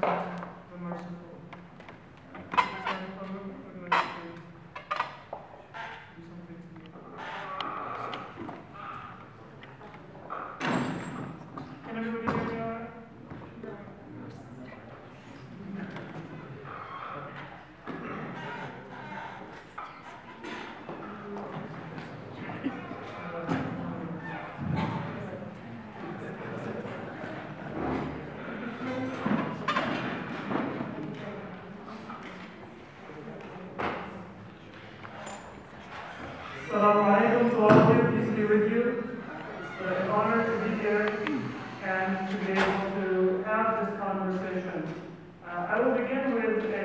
the merciful. We're going to do something to Can everybody hear me all right? Assalamu alaikum to all of you, peace be with you. It's an honor to be here and to be able to have this conversation. I will begin with a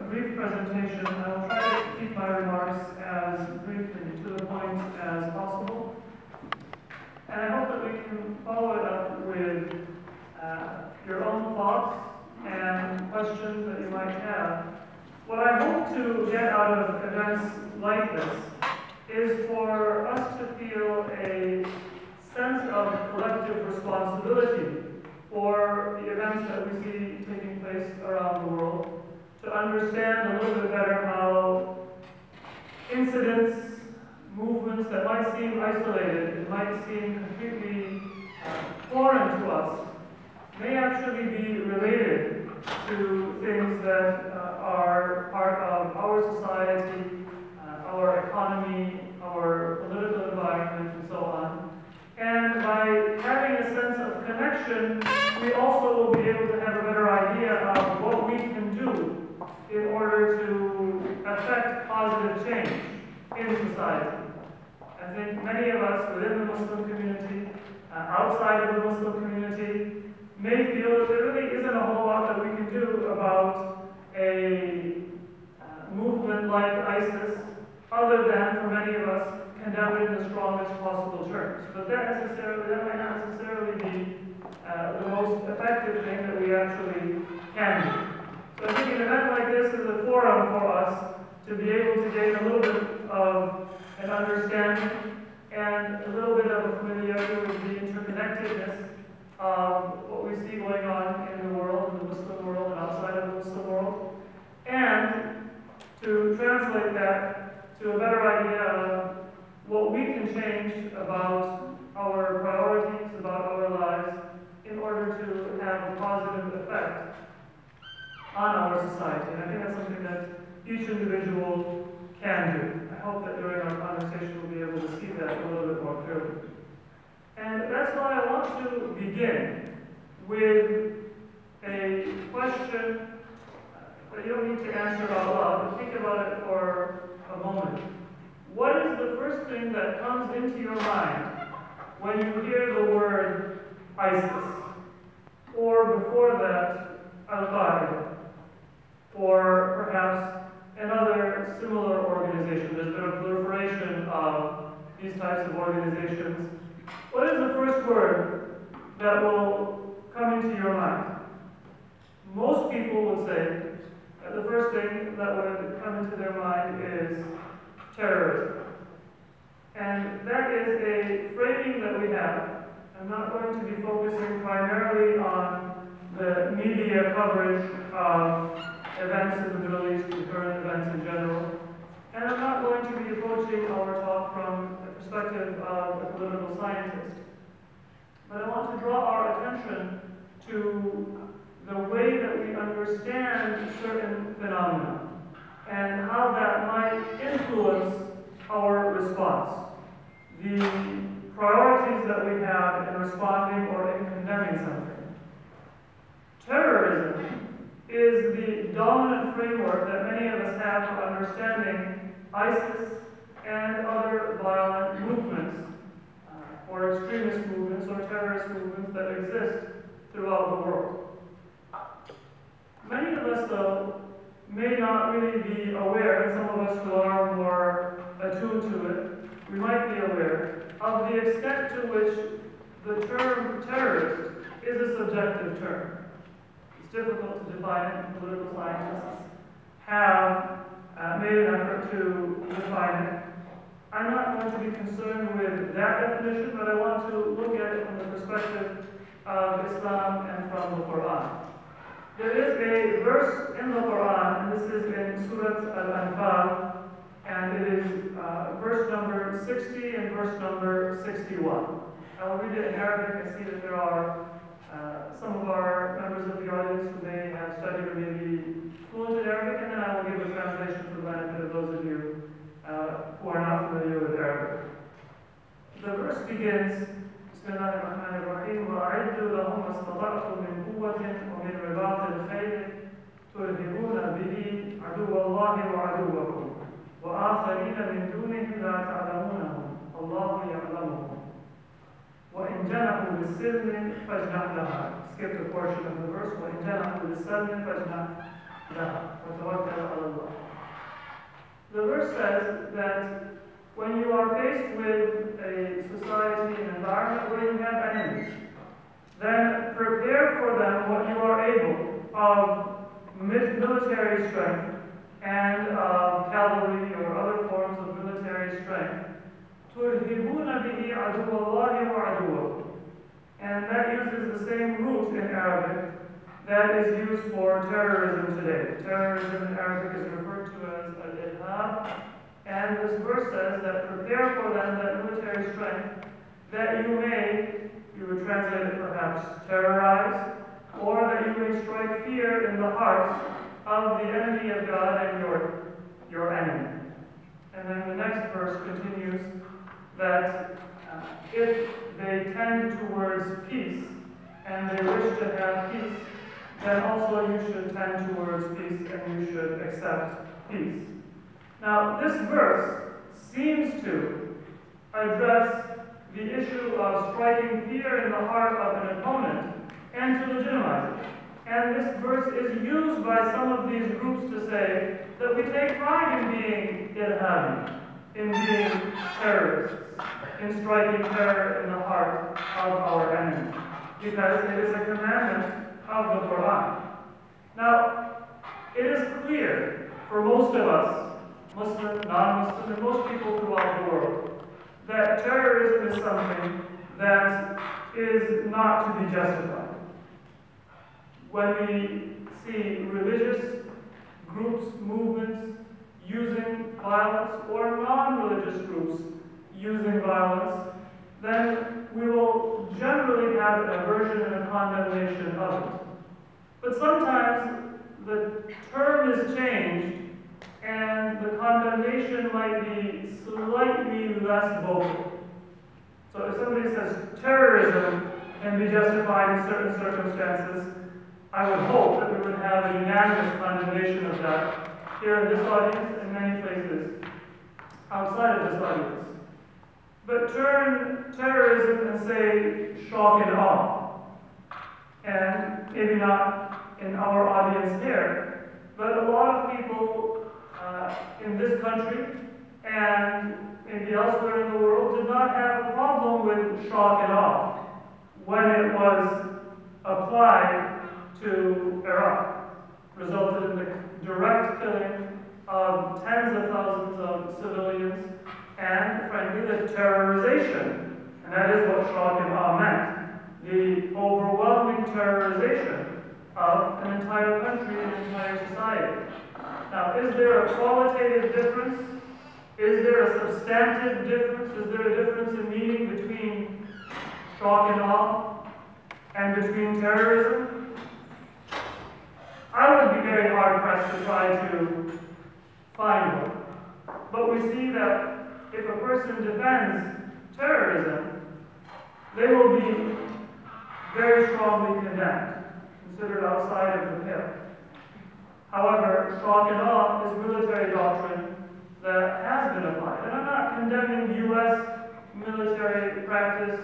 brief presentation. I will try to keep my remarks as brief and to the point as possible. And I hope that we can follow it up with your own thoughts and questions that you might have. What I hope to get out of events like this is for us to feel a sense of collective responsibility for the events that we see taking place around the world, to understand a little bit better how incidents, movements that might seem isolated, might seem completely foreign to us, may actually be related to things that are part of our society, our economy, our political environment, and so on. And by having a sense of connection, we also will be able to have a better idea of what we can do in order to affect positive change in society. I think many of us within the Muslim community, outside of the Muslim community, may feel that there really isn't a whole lot that we can do about a movement like ISIS, other than, for many of us, condemn it in the strongest possible terms. But that might not necessarily be the most effective thing that we actually can do. So I think an event like this is a forum for us to be able to gain a little bit of an understanding and a little bit of a familiarity with the interconnectedness of what we see going on in the world, in the Muslim world and outside of the Muslim world, and to translate that to a better idea of what we can change about our priorities, about our lives, in order to have a positive effect on our society. And I think that's something that each individual can do. I hope that during our conversation we'll be able to see that a little bit more clearly. And that's why I want to begin with a question that you don't need to answer out loud, but think about it for a moment. What is the first thing that comes into your mind when you hear the word ISIS? Or before that, Al-Qaeda? Or perhaps another similar organization? There's been a proliferation of these types of organizations. What is the first word that will come into your mind? Most people would say that the first thing that would come into their mind is terrorism. And that is a framing that we have. I'm not going to be focusing primarily on the media coverage of events in the Middle East and current events in general. And I'm not going to be approaching our talk from the perspective of a political scientist. But I want to draw our attention to the way that we understand certain phenomena and how that might influence our response. The priorities that we have in responding or in condemning something. Terrorism is the dominant framework that many of us have for understanding ISIS and other violent movements, or extremist movements or terrorist movements that exist throughout the world. Many of us, though, may not really be aware, and some of us who are more attuned to it, we might be aware of the extent to which the term terrorist is a subjective term. It's difficult to define it. Political scientists have made an effort to define it. I'm not going to be concerned with that definition, but I want to look at it from the perspective of Islam and from the Quran. There is a verse in the Quran, and this is in Surah Al-Anfal, and it is verse number 60 and verse number 61. I will read it in Arabic. I see that there are some of our members of the audience who may have studied or may be fluent in Arabic, and then I will give a translation for the benefit of those of you who are not familiar with Arabic. The verse begins, Bismillahirrahmanirrahim, وَأَعِدُّوا لَهُمْ مَا اسْتَطَعْتُم مِّن قُوَّةٍ وَمِن رِّبَاطِ الْخَيْلِ تُرْهِبُونَ بِهِ عَدُوَّ اللَّهِ وَعَدُوَّكُمْ وَآخَرِينَ مِن دُونِهِمْ لَا تَعْلَمُونَهُمْ اللَّهُ يَعْلَمُهُمْ وَإِن جَنَحُوا لِلسِّلْمِ فَاجْنَحْ لَهَا. Skip the portion of the verse. وَإِن جَنَحُوا لِلسِّلْمِ فَاجْنَحْ لَهَا وَتَوَكَّلْ عَلَى اللَّهِ. The verse says that when you are faced with a society, an environment where you have enemies, then prepare for them what you are able of military strength and of cavalry or other forms of military strength. تُرْهِبُونَ بِهِ عَدُوَّ اللَّهِ وَعَدُوَّكُمْ. And that uses the same root in Arabic that is used for terrorism today. Terrorism in Arabic is referred to as al-irhab. And this verse says that prepare for them that military strength that you would translate it perhaps terrorize, or that you may strike fear in the hearts of the enemy of God and your enemy. And then the next verse continues that if they tend towards peace and they wish to have peace, then also you should tend towards peace and you should accept peace. Now, this verse seems to address the issue of striking fear in the heart of an opponent and to legitimize it. And this verse is used by some of these groups to say that we take pride in being irhabi, in being terrorists, in striking terror in the heart of our enemy, because it is a commandment of the Quran. Now, it is clear for most of us, Muslim, non-Muslim, and most people throughout the world, that terrorism is something that is not to be justified. When we see religious groups, movements using violence, or non-religious groups using violence, then we will generally have an aversion and a condemnation of it. But sometimes the term is changed and the condemnation might be slightly less vocal. So if somebody says terrorism can be justified in certain circumstances, I would hope that we would have a unanimous condemnation of that here in this audience and many places outside of this audience. But turn terrorism and say shock and awe. And maybe not in our audience here, but a lot of people in this country and maybe elsewhere in the world did not have a problem with shock and awe when it was applied to Iraq, resulted in the direct killing of tens of thousands of civilians and, frankly, the terrorization, and that is what shock and awe meant, the overwhelming terrorization of an entire country and an entire society. Now, is there a qualitative difference? Is there a substantive difference? Is there a difference in meaning between shock and awe and between terrorism? I would be very hard-pressed to try to find one. But we see that if a person defends terrorism, they will be very strongly condemned, considered outside of the pale. However, shock and awe is military doctrine that has been applied. And I'm not condemning U.S. military practice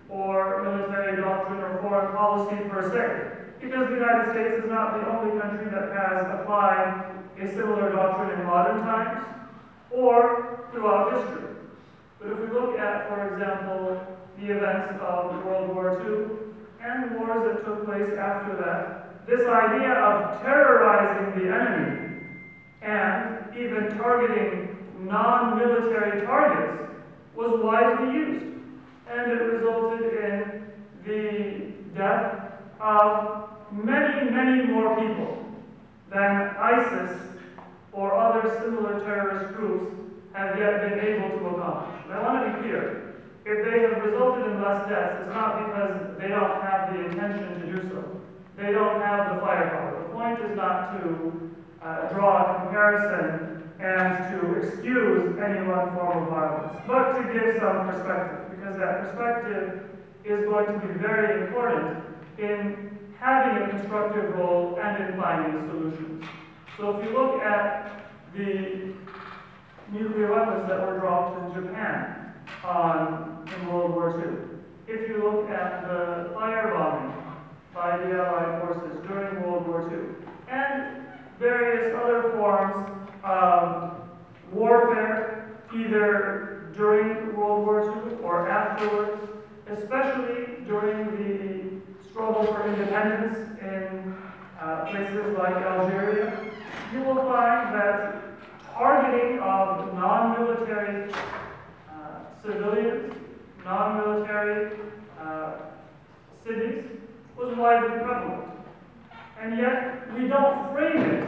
or military doctrine or foreign policy per se, because the United States is not the only country that has applied a similar doctrine in modern times or throughout history. But if we look at, for example, the events of World War II and wars that took place after that, this idea of terrorizing the enemy and even targeting non-military targets was widely used. And it resulted in the death of many many more people than ISIS or other similar terrorist groups have yet been able to accomplish. And I want to be clear, if they have resulted in less deaths, it's not because they don't have the intention to do so. They don't have the firepower. The point is not to draw a comparison and to excuse any one form of violence, but to give some perspective, because that perspective is going to be very important in having a constructive role and in finding solutions. So if you look at the nuclear weapons that were dropped in Japan in World War II, if you look at the firebombing by the Allied forces during World War II, and various other forms of warfare, either during World War II or afterwards, especially during the struggle for independence in places like Algeria, you will find that targeting of non-military civilians, non-military cities was widely prevalent. And yet, we don't frame it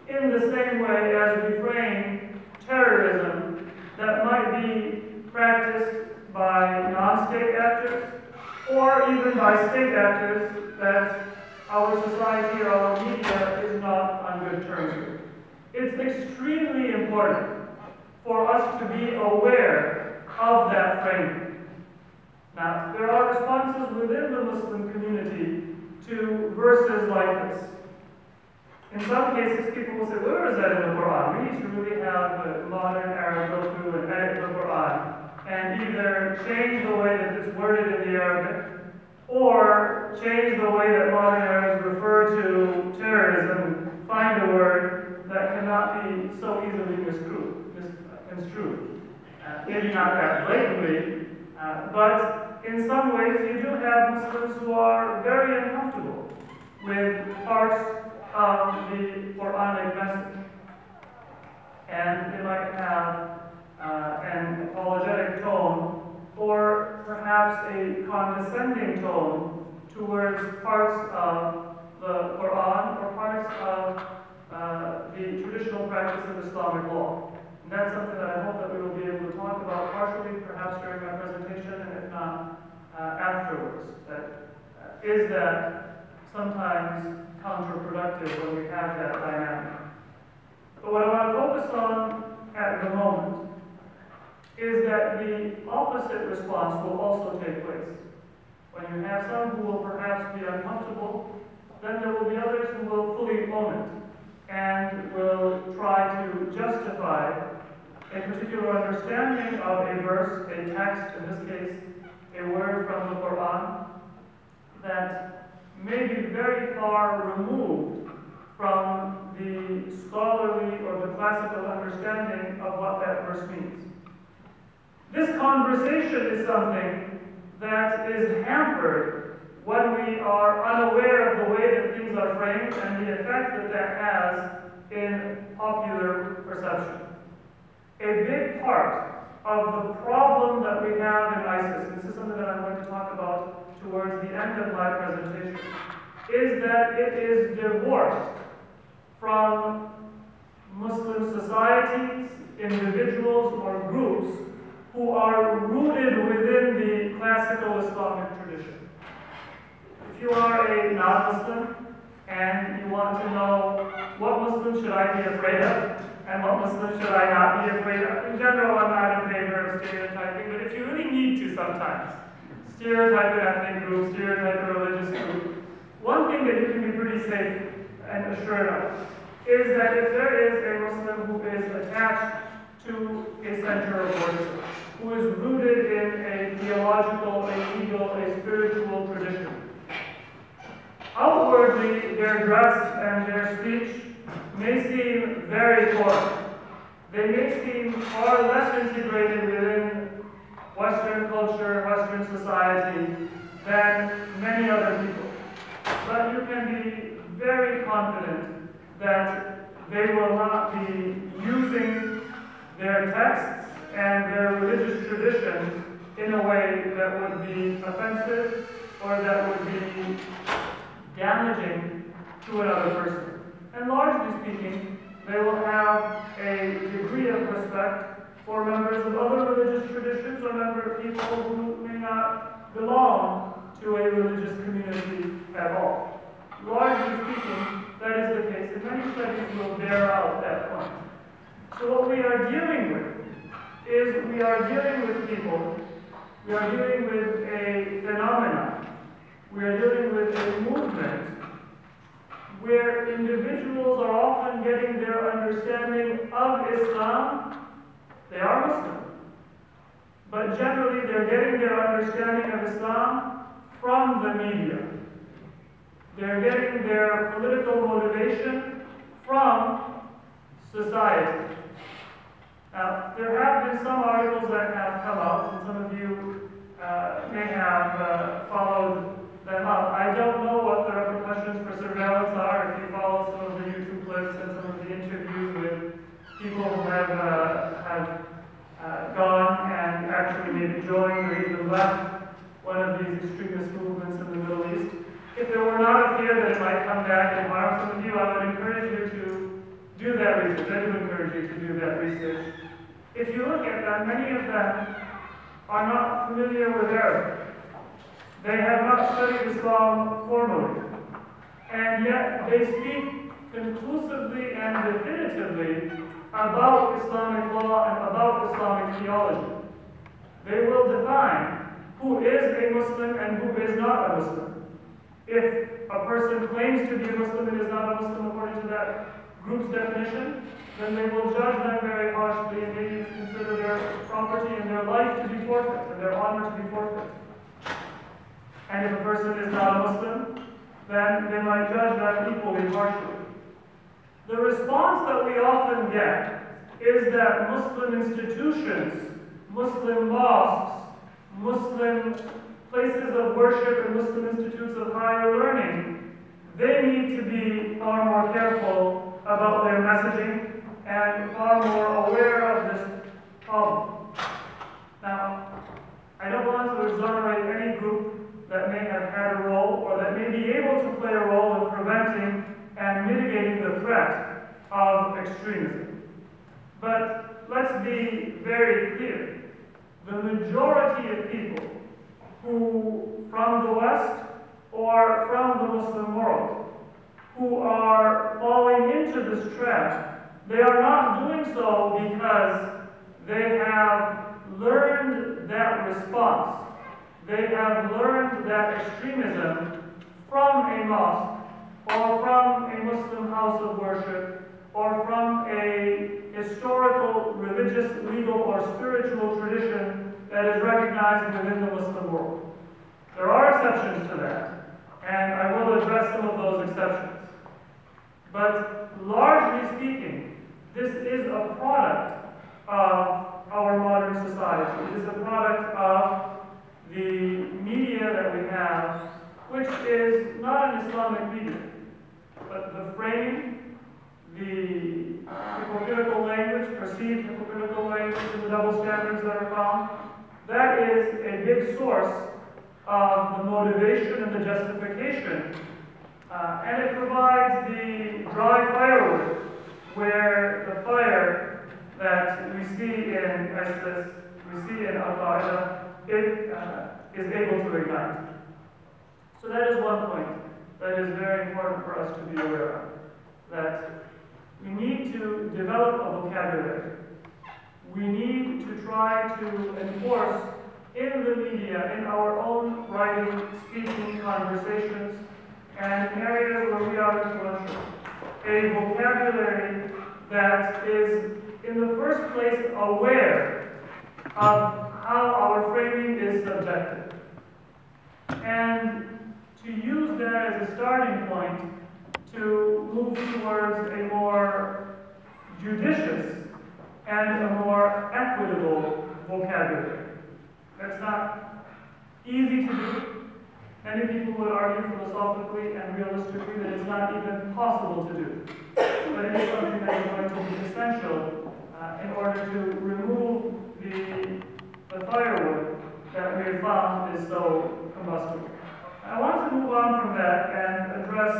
in the same way as we frame terrorism that might be practiced by non-state actors or even by state actors that our society or our media is not on good terms with. It's extremely important for us to be aware of that framing. Now, there are responses within the Muslim community to verses like this. In some cases, people will say, where is that in the Quran? We need to really have a modern Arab go through and edit the Quran and either change the way that it's worded in the Arabic or change the way that modern Arabs refer to terrorism, find a word that cannot be so easily misconstrued. Maybe not that blatantly, but in some ways you do have Muslims who are very uncomfortable with parts of the Quranic message. And they might have an apologetic tone or perhaps a condescending tone towards parts of the Quran or parts of the traditional practice of Islamic law. And that's something that I hope that we will be able to talk about partially, perhaps during my presentation, and if not, afterwards. Is that sometimes counterproductive when we have that dynamic? But what I want to focus on at the moment is that the opposite response will also take place. When you have some who will perhaps be uncomfortable, then there will be others who will fully own it and will try to justify a particular understanding of a verse, a text, in this case, a word from the Quran, that may be very far removed from the scholarly or the classical understanding of what that verse means. This conversation is something that is hampered when we are unaware of the way that things are framed and the effect that that has in popular perception. A big part of the problem that we have in ISIS, and this is something that I'm going to talk about towards the end of my presentation, is that it is divorced from Muslim societies, individuals, or groups who are rooted within the classical Islamic tradition. If you are a non-Muslim and you want to know what Muslim should I be afraid of and what Muslim should I not be afraid of, in general I'm not in favor of stereotyping, but if you really need to sometimes, stereotype an ethnic group, stereotype a religious group, one thing that you can be pretty safe and assured of is that if there is a Muslim who is attached to a center of worship, who is rooted in a theological, a legal, a spiritual tradition, outwardly their dress and their speech may seem very foreign. They may seem far less integrated within Western culture, Western society than many other people. But you can be very confident that they will not be using their texts and their religious tradition in a way that would be offensive or that would be damaging to another person. And largely speaking, they will have a degree of respect for members of other religious traditions or people who may not belong to a religious community at all. Largely speaking, that is the case, and many studies will bear out that point. So what we are dealing with is we are dealing with people, we are dealing with a phenomenon, we are dealing with a movement where individuals are often getting their understanding of Islam. They are Muslim, but generally they're getting their understanding of Islam from the media. They're getting their political motivation from society. Now, there have been some articles that have come out, and some of you may have followed them up. I don't know what the repercussions for surveillance are if you follow some of the YouTube clips and some of the interviews with people who have gone and actually maybe joined or even left one of these extremist movements in the Middle East. If there were not a fear that it might come back and harm some of you, I would encourage you to do that research. I do encourage you to do that research. If you look at them, many of them are not familiar with Arabic. They have not studied Islam formally. And yet they speak conclusively and definitively about Islamic law and about Islamic theology. They will define who is a Muslim and who is not a Muslim. If a person claims to be a Muslim and is not a Muslim according to that group's definition, then they will judge them very harshly and maybe consider their property and their life to be forfeit and their honor to be forfeit. And if a person is not a Muslim, then they might judge them equally harshly. The response that we often get is that Muslim institutions, Muslim mosques, Muslim places of worship and Muslim institutes of higher learning, they need to be far more careful about their messaging and far more aware of this problem. Now, I don't want to exonerate any group that may have had a role or that may be able to play a role in preventing and mitigating the threat of extremism. But let's be very clear. The majority of people who, from the West or from the Muslim world, who are falling into this trap, they are not doing so because they have learned that response. They have learned that extremism from a mosque or from a Muslim house of worship or from a historical, religious, legal, or spiritual tradition that is recognized within the Muslim world. There are exceptions to that, and I will address some of those exceptions. But largely speaking, this is a product of our modern society. It is a product of the media that we have, which is not an Islamic media, but the framing, the hypocritical language, perceived hypocritical language, and the double standards that are found, that is a big source of the motivation and the justification. And it provides the dry firewood, where the fire that we see in ISIS, we see in Al-Qaeda, it is able to ignite. So that is one point that is very important for us to be aware of, that we need to develop a vocabulary. We need to try to enforce in the media, in our own writing, speaking, conversations, and in areas where we are influential, a vocabulary that is, in the first place, aware of how our framing is subjective. And to use that as a starting point to move towards a more judicious and a more equitable vocabulary. That's not easy to do. Many people would argue philosophically and realistically that it's not even possible to do. But it is something that is going to be essential in order to remove the firewood that we have found is so combustible. I want to move on from that and address